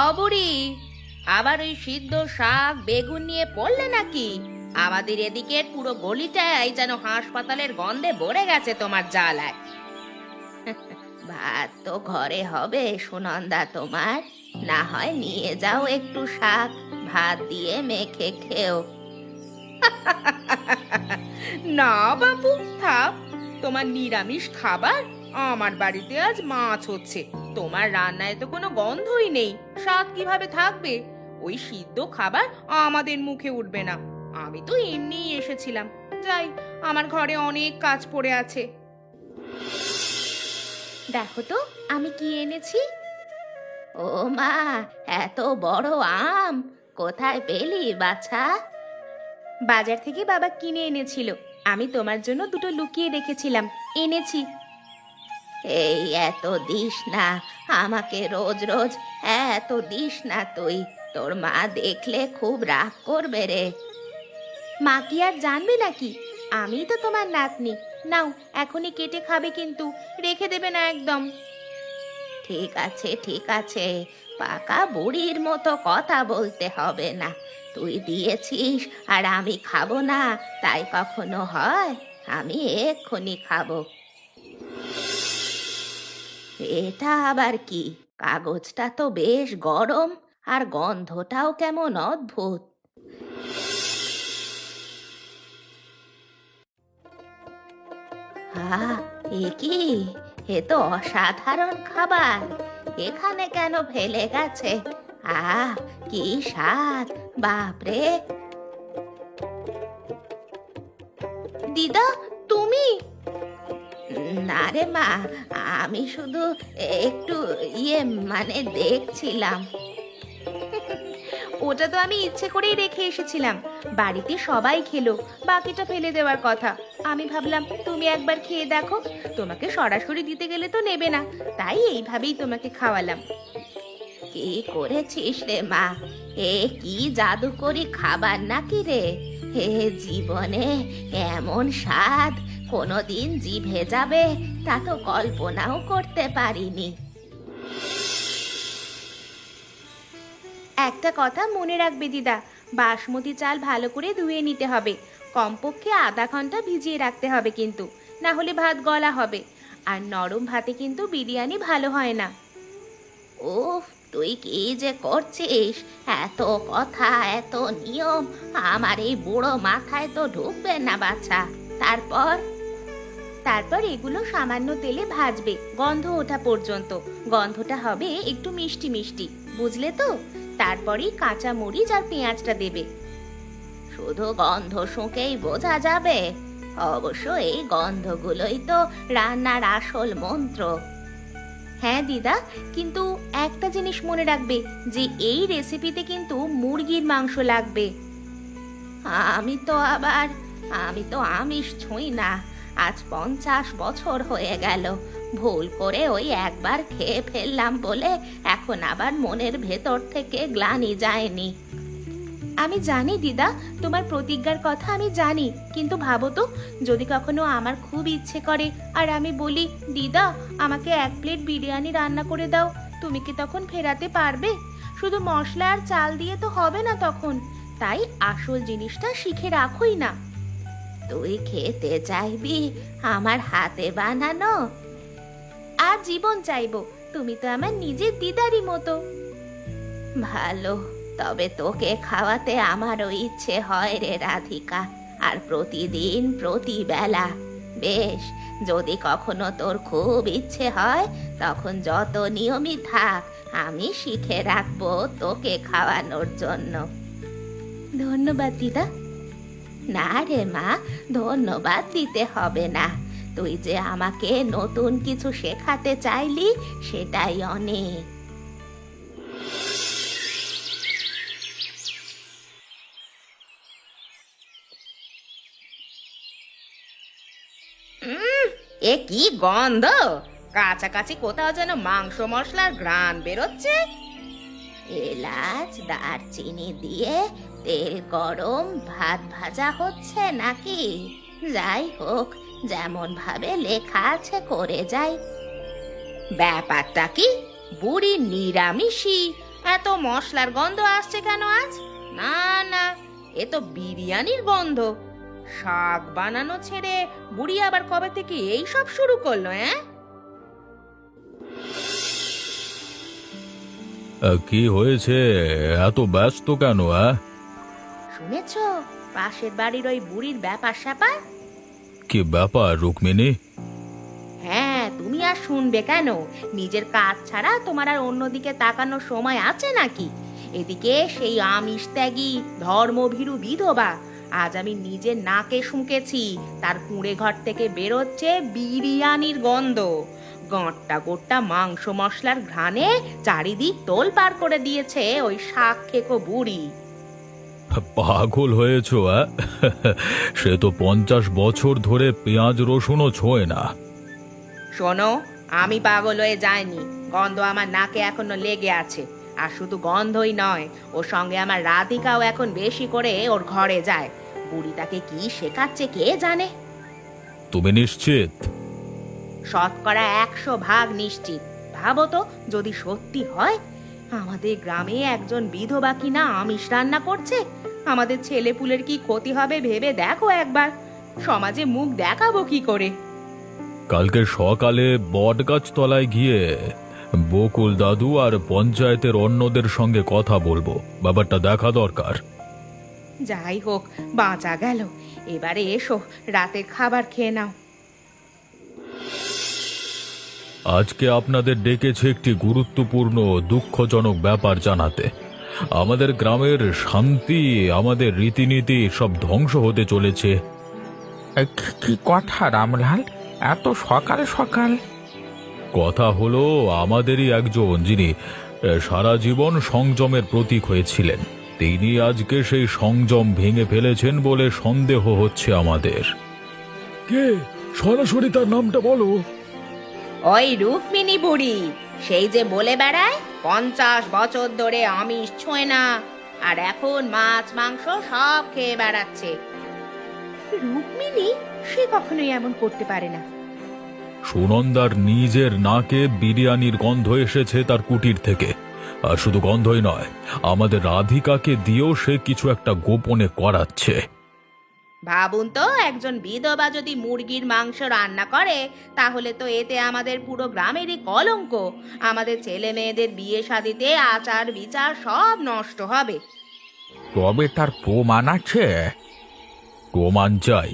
অবুড়ি, আবার ওই সিদ্ধ শাক বেগুন নিয়ে পড়লে নাকি? আমাদের এদিকের পুরো গলিটাই যেন হাসপাতালের গন্ধে ভরে গেছে তোমার জ্বালায়। ভাত তো ঘরে হবে সুনন্দা তোমার, না হয় নিয়ে যাও একটু শাক, ভাত দিয়ে মেখে খেও। না বাপু, থাক, তোমার নিরামিষ খাবার। আমার বাড়িতে আজ মাছ হচ্ছে, তোমার রান্নায় তো কোনো গন্ধই নেই, স্বাদ কিভাবে থাকবে? ওই সিদ্ধ খাবার আমাদের মুখে উঠবে না। আমি তো এমনিই এসেছিলাম, যাই, আমার ঘরে অনেক কাজ পড়ে আছে। দেখো তো আমি কি এনেছি। ও মা, এত বড় আম কোথায় পেলি বাছা? বাজার থেকে বাবা কিনে এনেছিল, আমি তোমার জন্য দুটো লুকিয়ে রেখেছিলাম, এনেছি। এই এত দিস না আমাকে, রোজ রোজ এত দিস না তুই, তোর মা দেখলে খুব রাগ করবে রে। মা কি আর জানবে নাকি? আমি তো তোমার নাতনি। নাও, এখনই কেটে খাবে কিন্তু, রেখে দেবে না একদম। ঠিক আছে ঠিক আছে, পাকা বুড়ির মতো কথা বলতে হবে না। তুই দিয়েছিস আর আমি খাবো না, তাই কখনো হয়? আমি এক্ষুনি খাবো। এটা আবার কি? কাগজটা তো বেশ গরম, আর গন্ধটাও কেমন অদ্ভুত। হ্যাঁ, এ কি? এ তো অসাধারণ খাবার, এখানে কেন ফেলে গেছে? আহ, কি স্বাদ! বাপরে! দিদা, তুমি? না রে মা, আমি শুধু একটু মানে দেখছিলাম। ওটা তো আমি ইচ্ছে করেই রেখে এসেছিলাম, বাড়িতে সবাই খেলো, বাকিটা ফেলে দেওয়ার কথা। আমি ভাবলাম তুমি একবার খেয়ে দেখো, তোমাকে সরাসরি দিতে গেলে তো নেবে না, তাই এইভাবেই তোমাকে খাওয়ালাম। কি করেছিস রে মা? এ কি জাদুকরি খাবার নাকি রে? হে জীবনে এমন স্বাদ কোনোদিন জিভে যাবে তা তো কল্পনাও করতে পারিনি। একটা কথা মনে রাখবে দিদা, বাসমতি চাল ভালো করে ধুয়ে নিতে হবে, কমপক্ষে আধা ঘন্টা ভিজিয়ে রাখতে হবে কিন্তু, না হলে ভাত গলা হবে। আর নরম ভাতে কিন্তু বিরিয়ানি ভালো হয় না। উফ, তুই কি যে করছিস! এত কথা, এত নিয়ম আমার এই বুড়ো মাথায় তো ঢুকবে না বাছা। তারপর? তারপর এগুলো সামান্য তেলে ভাজবে গন্ধ ওঠা পর্যন্ত, গন্ধটা হবে একটু মিষ্টি মিষ্টি, বুঝলে তো? তারপরেই কাঁচা মরিচ আর পেঁয়াজটা দেবে। শুধু গন্ধ শুঁকেই বোঝা যাবে? অবশ্য এই গন্ধগুলোই তো রান্নার আসল মন্ত্র। হ্যাঁ দিদা, কিন্তু একটা জিনিস মনে রাখবে, যে এই রেসিপিতে কিন্তু মুরগির মাংস লাগবে। আমি তো আবার, আমি তো আমিষ ছুঁই না, আজ 50 বছর হয়ে গেল। ভুল করে ওই একবার খেয়ে ফেললাম বলে এখন আবার মনের ভেতর থেকে গ্লানি যায়নি। আমি জানি দিদা, তোমার প্রতিজ্ঞার কথা আমি জানি, কিন্তু ভাবো তো, যদি কখনো আমার খুব ইচ্ছে করে আর আমি বলি, দিদা আমাকে 1 প্লেট বিরিয়ানি রান্না করে দাও, তুমি কি তখন ফেরাতে পারবে? শুধু মশলা আর চাল দিয়ে তো হবে না তখন, তাই আসল জিনিসটা শিখে রাখোই না। তুই খেতে চাইবি আমার হাতে বানানো? আর জীবন চাইবো, তুমি তো আমার নিজের দিদারই মতো। ভালো, তবে তোকে খাওয়াতে আমারও ইচ্ছে হয় রে রাধিকা, আর প্রতিদিন প্রতিবেলা। বেশ, যদি কখনো তোর খুব ইচ্ছে হয় তখন যত নিয়মই থাক, আমি শিখে রাখবো তোকে খাওয়ানোর জন্য। ধন্যবাদ দিদা। না রে মা, ধন্যবাদ দিতে হবে না, তুই যে আমাকে নতুন কিছু শেখাতে চাইলি সেটাই অনেক। এ কি গন্ধ! কাছাকাছি কোথাও যেন মাংস মশলার ঘ্রাণ বেরোচ্ছে। এলাচ দারচিনি দিয়ে তেল গরম ভাত ভাজা হচ্ছে নাকি? যাই হোক, যেমন ভাবে লেখা আছে করে যাই। ব্যাপারটা কি? বুড়ি নিরামিষী এত মশলার গন্ধ আসছে কেন আজ? না না, এ তো বিরিয়ানির গন্ধ। শাক বানানো ছেড়ে বুড়ি আবার কবে থেকে এই সব শুরু করলো? কি হয়েছে? এত ব্যস্ত কেন? শুনেছ পাশের বাড়ির ওই বুড়ির ব্যাপার স্যাপার? কি ব্যাপার রুক্মিণী? হ্যাঁ, তুমি আর শুনবে কেন? নিজের কাজ ছাড়া তোমার আর অন্যদিকে তাকানোর সময় আছে নাকি? এদিকে সেই আমিষ ত্যাগী ধর্মভীরু বিধবা আজ আমি নিজের নাকে শুঁকেছি, তার কুঁড়ে ঘর থেকে বেরোচ্ছে বিরিয়ানির গন্ধ। গাঁটটা গোট্টা মাংস মশলার ঘ্রাণে চারিদিক তোল পার করে দিয়েছে ওই শাক খেকো বুড়ি। পাগল হয়েছ? সে তো 50 বছর ধরে পেঁয়াজ রসুনও ছোঁয় না। শোনো, আমি পাগল হয়ে যাইনি, গন্ধ আমার নাকে এখনো লেগে আছে। আর শুধু গন্ধই নয়, ওর সঙ্গে আমার রাধিকাও এখন বেশি করে ওর ঘরে যায়। বুড়ি তাকে কি শেখাচ্ছে কে জানে। তুমি নিশ্চিত? শতকরা 100 ভাগ নিশ্চিত। ভাবো তো, যদি সত্যি হয় আমাদের গ্রামে একজন বিধবা কিনা আমিষ রান্না করছে, আমাদের ছেলেপুলের কি ক্ষতি হবে ভেবে দেখো একবার। সমাজে মুখ দেখাবো কি করে? কালকে সকালে বটগাছ তলায় গিয়ে বকুল দাদু আর পঞ্চায়েতের অন্যদের সঙ্গে কথা বলবো, ব্যাপারটা দেখা দরকার। যাই হোক, বাঁচা গেল। এবারে এসো, রাতের খাবার খেয়ে নাও। আজকে আপনাদের ডেকেছে একটি গুরুত্বপূর্ণ দুঃখজনক ব্যাপার জানাতে। আমাদের গ্রামের শান্তি, আমাদের রীতিনীতি সব ধ্বংস হতে চলেছে। কি কথা রামলাল, এত সকালে সকাল? কথা হলো, আমাদেরই একজন যিনি সারা জীবন সংযমের প্রতীক হয়েছিলেন, তিনি আজকে সেই সংযম ভেঙে ফেলেছেন বলে সন্দেহ হচ্ছে আমাদের। কে? সরাসরি তার নামটা বলো। ওই রুক্মিণী বুড়ি, সেই যে বলে বেড়ায় 50 বছর ধরে আমিষ ছোঁয় না, আর এখন মাছ মাংস সব খেয়ে বেড়াচ্ছে। রুক্মিণী? সে কখনোই এমন করতে পারে না। সুনন্দার নিজের নাকে বিরিয়ানির গন্ধ এসেছে তার কুটির থেকে। আর শুধু গন্ধই নয়, আমাদের রাধিকাকে দিয়েও সে কিছু একটা গোপনে করাচ্ছে। ভাবুন তো, একজন বিধবা যদি মুরগির মাংস রান্না করে, তাহলে তো এতে আমাদের পুরো গ্রামেরই কলঙ্ক। আমাদের ছেলে মেয়েদের বিয়ে শাদিতে আচার বিচার সব নষ্ট হবে। তবে তার প্রমাণ আছে? প্রমাণ চাই।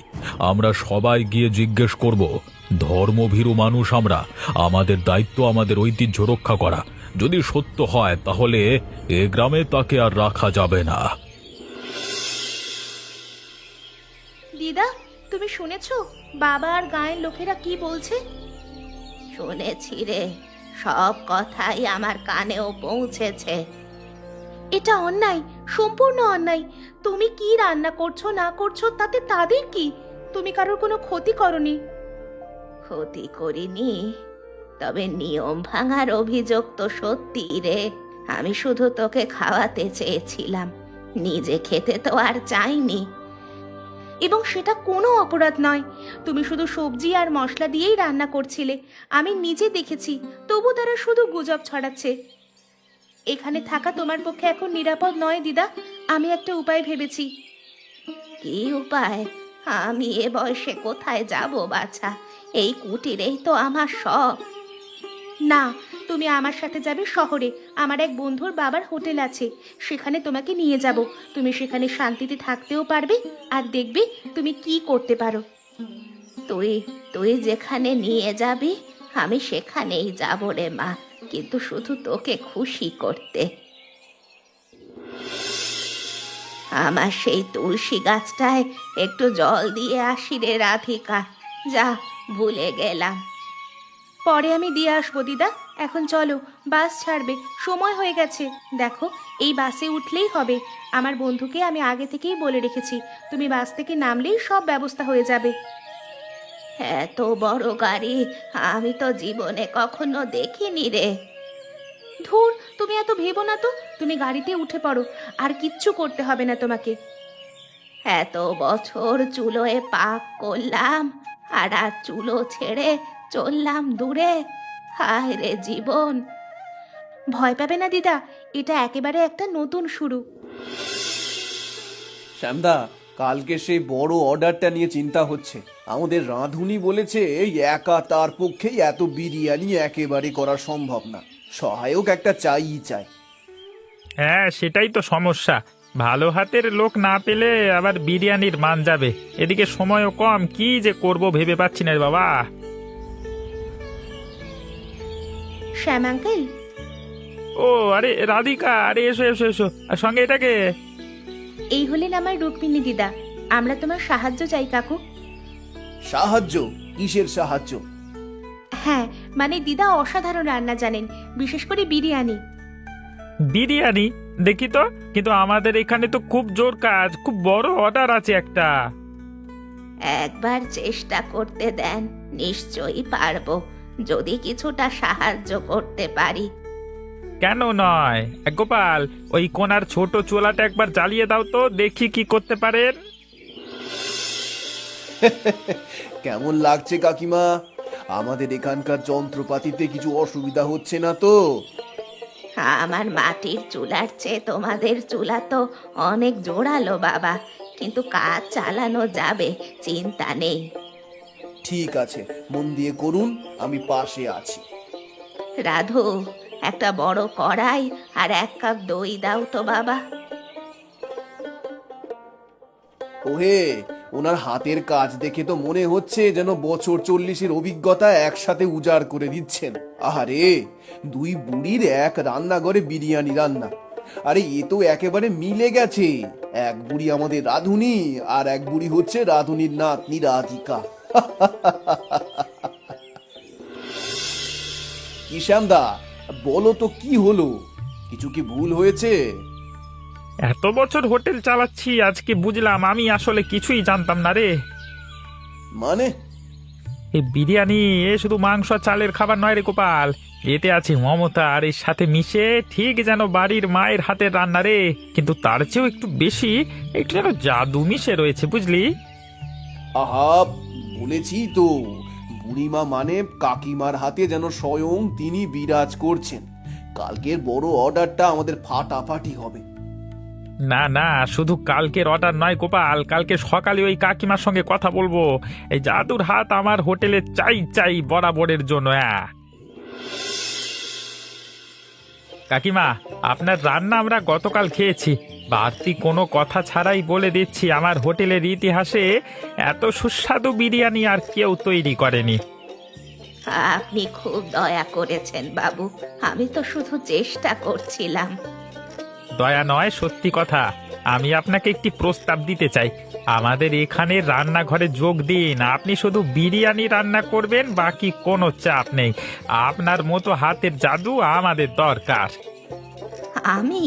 আমরা সবাই গিয়ে জিজ্ঞেস করব। ধর্মভীরু মানুষ আমরা, আমাদের দায়িত্ব আমাদের ঐতিহ্য রক্ষা করা। যদি সত্য হয় তাহলে এ গ্রামে তাকে আর রাখা যাবে না। দিদা, তুমি শুনেছো বাবা আর গায়ের লোকেরা কি বলছে? শুনেছি রে, সব কথাই আমার কানেও পৌঁছেছে। এটা অন্যায়, সম্পূর্ণ অন্যায়। তুমি কি রান্না করছো না করছো তাতে তাদের কি? তুমি কারোর কোনো ক্ষতি করনি। ক্ষতি করিনি, তবে নিয়ম ভাঙার অভিযোগ তো সত্যি রে। আমি শুধু তোকে খাওয়াতে চেয়েছিলাম, নিজে খেতে তো আর চাইনি। এবং সেটা কোনো অপরাধ নয়। তুমি শুধু সবজি আর মশলা দিয়েই রান্না করছিলে, আমি নিজে দেখেছি। তবু তারা শুধু গুজব ছড়াচ্ছে। এখানে থাকা তোমার পক্ষে এখন নিরাপদ নয় দিদা। আমি একটা উপায় ভেবেছি। কি উপায়? আমি এ বয়সে কোথায় যাব বাছা? এই কুটিরেই তো আমার সব। না, তুমি আমার সাথে যাবে শহরে। আমার এক বন্ধুর বাবার হোটেল আছে, সেখানে তোমাকে নিয়ে যাব। তুমি সেখানে শান্তিতে থাকতেও পারবে, আর দেখবে তুমি কি করতে পারো। তুই তুই যেখানে নিয়ে যাবি আমি সেখানেই যাব রে মা, কিন্তু শুধু তোকে খুশি করতে। আমার সেই তুলসী গাছটায় একটু জল দিয়ে আসি রে রাধিকা, যা, ভুলে গেলাম। পরে আমি দিয়ে আসবো দিদা। এখন চলো, বাস ছাড়বে, সময় হয়ে গেছে। দেখো, এই বাসে উঠলেই হবে। আমার বন্ধুকে আমি আগে থেকেই বলে রেখেছি, তুমি বাস থেকে নামলেই সব ব্যবস্থা হয়ে যাবে। এত বড় গাড়ি আমি তো জীবনে কখনো দেখিনি রে। ধুর, তুমি এত ভেবো না তো। তুমি গাড়িতে উঠে পড়ো, আর কিচ্ছু করতে হবে না তোমাকে। এত বছর চুলোয় পাক করলাম, আর আজ চুলো ছেড়ে চললাম দূরে। হায় রে জীবন! ভয় পাবে না দিদা, এটা একেবারে একটা নতুন শুরু। শ্যামদা, কালকে সেই বড় অর্ডারটা নিয়ে চিন্তা হচ্ছে। আমাদের রাঁধুনি বলেছে এই একা তার পক্ষেই এত বিরিয়ানি একেবারে করা সম্ভব না, সহায়ক একটা চাই। হ্যাঁ, সেটাই তো সমস্যা। ভালো হাতের লোক না পেলে আবার বিরিয়ানির মান যাবে। এদিকে সময়ও কম, কি যে করব ভেবে পাচ্ছি না রে বাবা। শ্যাম আঙ্কেল, ও আরে রাধিকা, আরে এসো এসো এসো। আর সঙ্গে এটাকে? এই হলেন আমার রুক্মিণী দিদা। আমরা তোমার সাহায্য চাই কাকু। সাহায্য? কিসের সাহায্য? হ্যাঁ, মানে দিদা অসাধারণ রান্না জানেন, বিশেষ করে বিরিয়ানি। বিরিয়ানি? দেখি তো। কিন্তু আমাদের এখানে তো খুব জোর কাজ, খুব বড় অর্ডার আছে একটা। একবার চেষ্টা করতে দেন, নিশ্চয়ই পারবো, যদি কিছুটা সাহায্য করতে পারি। কেন নয়? গোপাল, ওই কোনার ছোট চুলাটা একবার জ্বালিয়ে দাও তো, দেখি কি করতে পারেন। কেমন লাগছে কাকিমা? আমাদের এখানকার যন্ত্রপাতিতে কিছু অসুবিধা হচ্ছে না তো? আমার মাটির চুলার চেয়ে তোমাদের চুলা তো অনেক জোরালো বাবা, কিন্তু কাজ চালানো যাবে, চিন্তা নেই। ঠিক আছে, মন দিয়ে করুন, আমি পাশে আছি। রাধু, একটা বড় কড়াই আর 1 কাপ দই দাও তো বাবা। ওহে, ওনার হাতের কাজ দেখে তো মনে হচ্ছে যেন বছর 40-এর অভিজ্ঞতা একসাথে উজাড় করে দিচ্ছেন। আহারে, 2 বুড়ির এক রান্নাঘরে বিরিয়ানি রান্না। আরে এ তো একেবারে মিলে গেছে। এক বুড়ি আমাদের রাঁধুনি, আর এক বুড়ি হচ্ছে রাঁধুনির নাতনি রাধিকা। কি শ্যামদা, বলো তো কি হলো? কিছু কি ভুল হয়েছে? এত বছর হোটেল চালাচ্ছি, আজকে বুঝলাম আমি আসলে কিছুই জানতাম না রে। মানে? এই বিরিয়ানি এ শুধু মাংস আর চালের খাবার নয় রে গোপাল, এতে আছে মমতা, আর এর সাথে মিশে ঠিক যেন বাড়ির মায়ের হাতের রান্না রে। কিন্তু তার চেয়েও একটু বেশি, একটু যেন জাদু মিশে রয়েছে, বুঝলি? আহা, বলেছি তো, বুড়িমা মানে কাকিমার হাতে যেন স্বয়ং তিনি বিরাজ করছেন। কালকের বড় অর্ডারটা আমাদের ফাটাফাটি হবে। না না, শুধু কালকের অর্ডার নয় গোপাল, কালকে সকালে ওই কাকিমার সঙ্গে কথা বলবো। এই জাদুর হাত আমার হোটেলে চাই চাই বরাবরের জন্য। কাকিমা, আপনার রান্না আমরা গতকাল খেয়েছি। বাড়তি কোনো কথা ছাড়াই বলে দিচ্ছি, আমার হোটেলের ইতিহাসে এত সুস্বাদু বিরিয়ানি আর কেউ তৈরি করেনি। আপনি খুব দয়া করেছেন বাবু, আমি তো শুধু চেষ্টা করছিলাম। দয়া নয়, সত্যি কথা। আমি আপনাকে একটি প্রস্তাব দিতে চাই। আমাদের এখানে রান্নাঘরে যোগ দিন। আপনি শুধু বিরিয়ানি রান্না করবেন, বাকি কোনো চাপ নেই। আপনার মতো হাতের জাদু আমাদের দরকার। আমি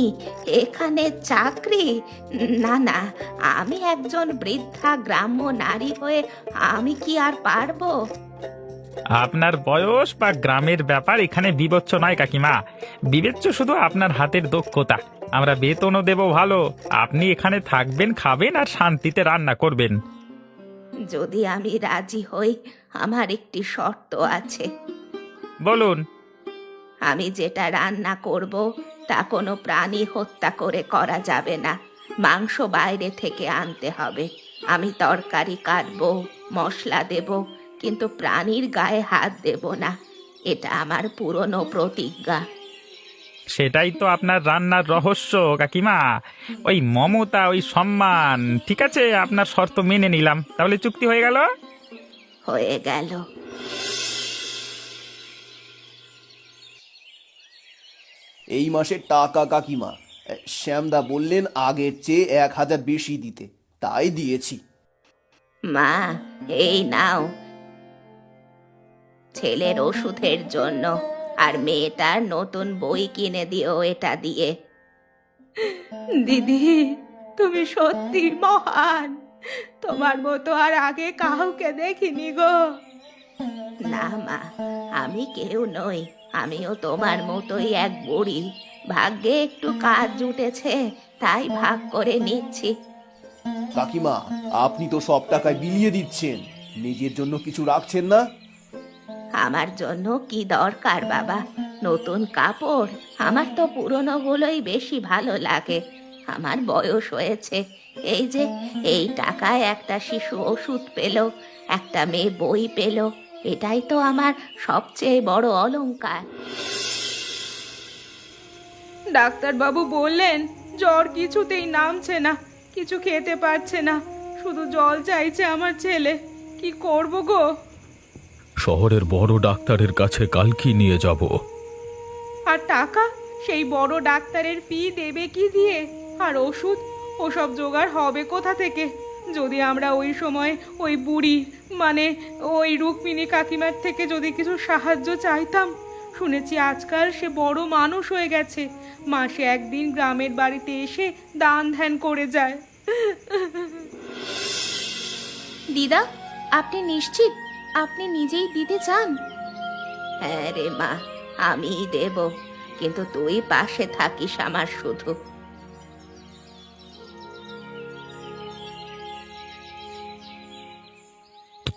এখানে চাকরি? না না, আমি একজন বৃদ্ধা গ্রাম্য নারী হয়ে আমি কি আর পারবো? আপনার বয়স বা গ্রামের ব্যাপার এখানে বিবেচ্য নয় কাকিমা, বিবেচ্য শুধু আপনার হাতের দক্ষতা। আমরা বেতনও দেব ভালো। আপনি এখানে থাকবেন, খাবেন আর শান্তিতে রান্না করবেন। যদি আমি রাজি হই, আমার একটি শর্ত আছে। বলুন। আমি যেটা রান্না করব তা কোনো প্রাণী হত্যা করে করা যাবে না, মাংস বাইরে থেকে আনতে হবে। আমি তরকারি কাটবো, মশলা দেব, কিন্তু প্রাণীর গায়ে হাত দেব না। এটা আমার পুরনো প্রতিজ্ঞা। সেটাই তো আপনার রান্নার রহস্য কাকিমা, ওই মমতা, ওই সম্মান। ঠিক আছে, আপনার শর্ত মেনে নিলাম, তাহলে চুক্তি হয়ে গেল। হয়ে গেল। এই মাসের টাকা কাকিমা, শ্যামদা বললেন আগের চেয়ে 1000 বেশি দিতে, তাই দিয়েছি। মা, এই নাও ছেলের ওষুধের জন্য, আর মেয়েটার নতুন বই কিনে দিও এটা দিয়ে। দিদি, তুমি সত্যি মহান, তোমার মতো আর আগে কাউকে দেখিনি গো। না মা, আমি কেউ নই, আমিও তোমার মতোই এক বুড়ি। ভাগ্যে একটু কাজ জুটেছে, তাই ভাগ করে নিচ্ছি। কাকিমা, আপনি তো সব টাকায় বিলিয়ে দিচ্ছেন, নিজের জন্য কিছু রাখছেন না? আমার জন্য কি দরকার বাবা, নতুন কাপড়, আমার তো পুরনোগুলোই বেশি ভালো লাগে। আমার বয়স হয়েছে, এই যে এই টাকায় একটা শিশু ওষুধ পেল, একটা মেয়ে বই পেল, এটাই তো আমার সবচেয়ে বড় অলংকার। ডাক্তারবাবু বললেন জ্বর কিছুতেই নামছে না, কিছু খেতে পারছে না, শুধু জল চাইছে আমার ছেলে। কি করব গো? শহরের বড় ডাক্তারের কাছে কালকে নিয়ে যাব। আর টাকা, সেই বড় ডাক্তারের ফি দেবে কি দিয়ে? আর ওষুধ, ওসব জোগাড় হবে কোথা থেকে? যদি আমরা ওই সময় ওই বুড়ি মানে ওই রুক্মিণী কাকিমার থেকে যদি কিছু সাহায্য চাইতাম। শুনেছি আজকাল সে বড় মানুষ হয়ে গেছে, মাসে একদিন গ্রামের বাড়িতে এসে দান ধ্যান করে যায়। দিদা, আপনি নিশ্চিত আপনি নিজেই দিতে চান? হ্যাঁ রে মা, আমিই দেব, কিন্তু তুই পাশে থাকিস আমার শুধু।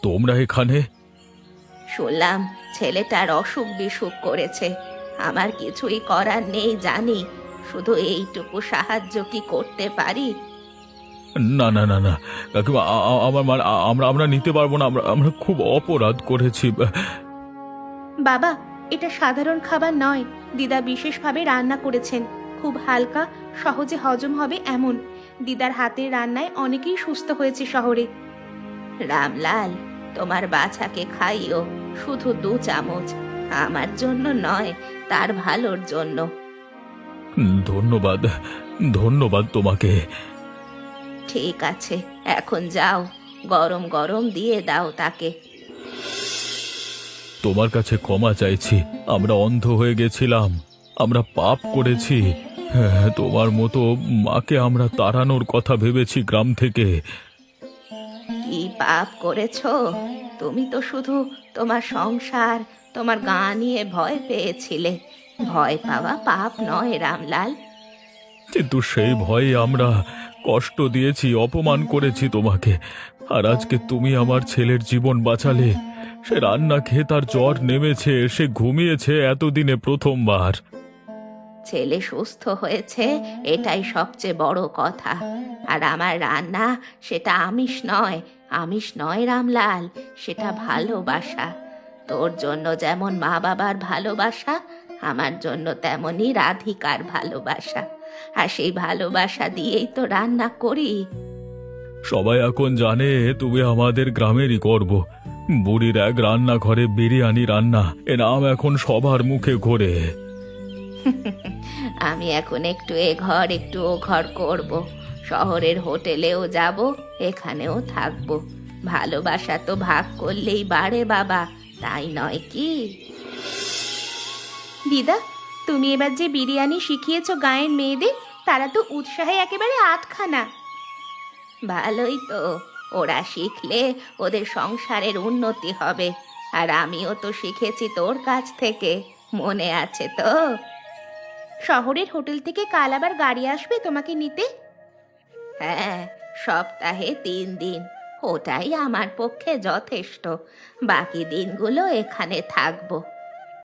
তোমরা এখানে? শুনলাম ছেলেটার অসুখ বিসুখ করেছে, আমার কিছুই করার নেই জানি, শুধু এইটুকু সাহায্য কি করতে পারি? না না না না কাকিমা, আমার মানে আমরা আমরা নিতে পারবো না, আমরা আমরা খুব অপরাধ করেছি। বাবা, এটা সাধারণ খাবার নয়, দিদা বিশেষভাবে রান্না করেছেন, খুব হালকা, সহজে হজম হবে এমন। দিদার হাতের রান্নায় অনেকেই সুস্থ হয়েছে শহরে। রামলাল, তোমার বাছাকে খাইও, শুধু 2 চামচ, আমার জন্য নয়, তার ভালোর জন্য। ধন্যবাদ, ধন্যবাদ তোমাকে। ঠিক আছে, এখন যাও, গরম গরম দিয়ে দাও তাকে। তোমার কাছে ক্ষমা চাইছি, আমরা অন্ধ হয়ে গেছিলাম, আমরা পাপ করেছি। হ্যাঁ, তোমার মতো মাকে আমরা তাড়ানোর কথা ভেবেছি গ্রাম থেকে। কি পাপ করেছো? তুমি তো শুধু তোমার সংসার, তোমার গা নিয়ে ভয় পেয়েছিলে। ভয় পাওয়া পাপ নয় রামলাল। কিন্তু সেই ভয়ে আমরা কষ্ট দিয়েছি, অপমান করেছি তোমাকে। আর আজকে তুমি আমার ছেলের জীবন বাঁচালে। সে রান্না খেয়ে তার জ্বর নেমেছে, সে ঘুমিয়েছে এতদিনে প্রথমবার। ছেলে সুস্থ হয়েছে, এটাই সবচেয়ে বড় কথা। আর আমার রান্না, সেটা আমিষ নয়, আমিষ নয় রামলাল, সেটা ভালোবাসা। তোর জন্য যেমন মা বাবার ভালোবাসা, আমার জন্য তেমনই রাধিকার ভালোবাসা। আর সেই ভালোবাসা দিয়েই তো রান্না করি। সবাই এখন জানে তুমি আমাদের গ্রামেরই গর্ব। বুড়ির এক রান্নাঘরে বিরিয়ানি রান্না, এ নাম এখন সবার মুখে ঘোরে। আমি এখন একটু এ ঘর একটু ও ঘর করব, শহরের হোটেলেও যাব, এখানেও থাকব। ভালোবাসা তো ভাগ করলেই বাড়ে বাবা, তাই নয় কি? দিদা, তুমি এবার যে বিরিয়ানি শিখিয়েছো গাঁয়ের মেয়েদের, তারা তো উৎসাহে একেবারে আটখানা। ভালোই তো, ওরা শিখলে ওদের সংসারের উন্নতি হবে। আর আমিও তো শিখেছি তোর কাছ থেকে, মনে আছে তো? শহরের হোটেল থেকে কাল আবার গাড়ি আসবে তোমাকে নিতে? হ্যাঁ, সপ্তাহে 3 দিন, ওটাই আমার পক্ষে যথেষ্ট। বাকি দিনগুলো এখানে থাকবো।